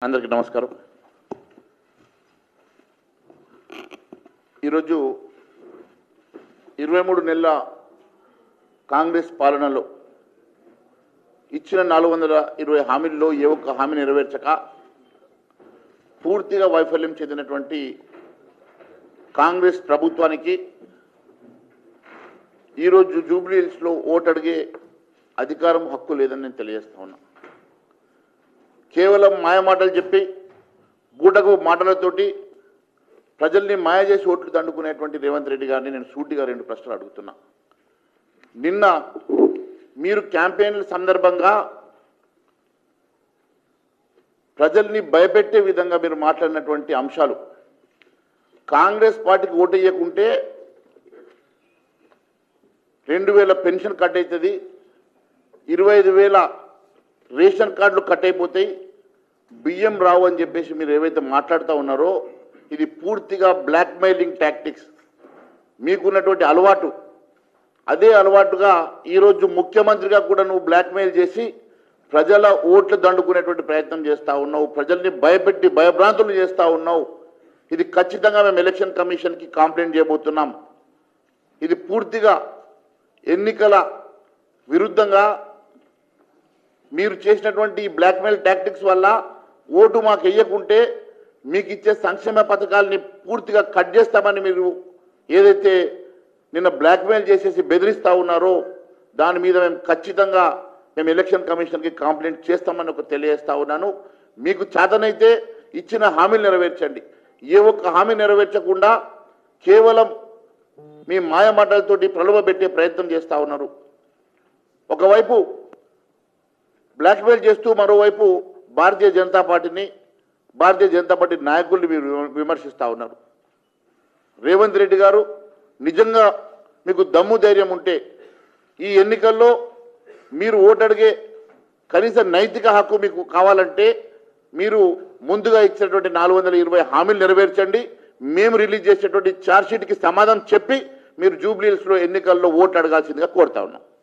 అందరికీ నమస్కారం. ఈరోజు 23 నెలల కాంగ్రెస్ పాలనలో ఇచ్చిన 420 హామీల్లో ఏ ఒక్క హామీ నెరవేర్చక పూర్తిగా వైఫల్యం చెందినటువంటి కాంగ్రెస్ ప్రభుత్వానికి ఈరోజు జూబ్లీ హిల్స్లో ఓటు అడిగే అధికారం హక్కు లేదని నేను తెలియజేస్తా ఉన్నా. కేవలం మాయమాటలు చెప్పి గూటకు మాటలతోటి ప్రజల్ని మాయ చేసి ఓట్లు దండుకునేటువంటి రేవంత్ రెడ్డి గారిని నేను సూటిగా 2 ప్రశ్నలు అడుగుతున్నా. నిన్న మీరు క్యాంపెయిన్ల సందర్భంగా ప్రజల్ని భయపెట్టే విధంగా మీరు మాట్లాడినటువంటి అంశాలు, కాంగ్రెస్ పార్టీకి ఓటు వేయకుంటే 2000 పెన్షన్ కట్ అవుతుంది, 25,000 రేషన్ కార్డులు కట్ అయిపోతాయి, బియ్యం రావు అని చెప్పేసి మీరు ఏవైతే మాట్లాడుతూ ఉన్నారో ఇది పూర్తిగా బ్లాక్మెయిలింగ్ టాక్టిక్స్. మీకున్నటువంటి అలవాటు, అదే అలవాటుగా ఈరోజు ముఖ్యమంత్రిగా కూడా నువ్వు బ్లాక్మెయిల్ చేసి ప్రజల ఓట్లు దండుకునేటువంటి ప్రయత్నం చేస్తూ ఉన్నావు, ప్రజల్ని భయపెట్టి భయభ్రాంతులు చేస్తూ ఉన్నావు. ఇది ఖచ్చితంగా మేము ఎలక్షన్ కమిషన్కి కంప్లైంట్ చేయబోతున్నాం. ఇది పూర్తిగా ఎన్నికల విరుద్ధంగా మీరు చేసినటువంటి బ్లాక్మెయిల్ టాక్టిక్స్ వల్ల ఓటు మాకు వేయకుంటే మీకు ఇచ్చే సంక్షేమ పథకాలని పూర్తిగా కట్ చేస్తామని మీరు ఏదైతే నిన్న బ్లాక్మెయిల్ చేసేసి బెదిరిస్తూ ఉన్నారో దాని మీద మేము ఖచ్చితంగా ఎలక్షన్ కమిషన్కి కంప్లైంట్ చేస్తామని తెలియజేస్తా ఉన్నాను. మీకు చేతనైతే ఇచ్చిన హామీలు నెరవేర్చండి. ఏ ఒక్క హామీ నెరవేర్చకుండా కేవలం మీ మాయమాటలతోటి ప్రలోభపెట్టే ప్రయత్నం చేస్తూ ఉన్నారు. ఒకవైపు బ్లాక్మెయిల్ చేస్తూ మరోవైపు భారతీయ జనతా పార్టీ నాయకుల్ని మీరు విమర్శిస్తూ ఉన్నారు. రేవంత్ రెడ్డి గారు, నిజంగా మీకు దమ్ము ధైర్యం ఉంటే ఈ ఎన్నికల్లో మీరు ఓటు అడిగే కనీస నైతిక హక్కు మీకు కావాలంటే మీరు ముందుగా ఇచ్చినటువంటి 420 హామీలు నెరవేర్చండి. మేము రిలీజ్ చేసేటువంటి ఛార్జ్షీట్కి సమాధానం చెప్పి మీరు జూబ్లీ హిల్స్లో ఎన్నికల్లో ఓటు అడగాల్సిందిగా కోరుతా ఉన్నాం.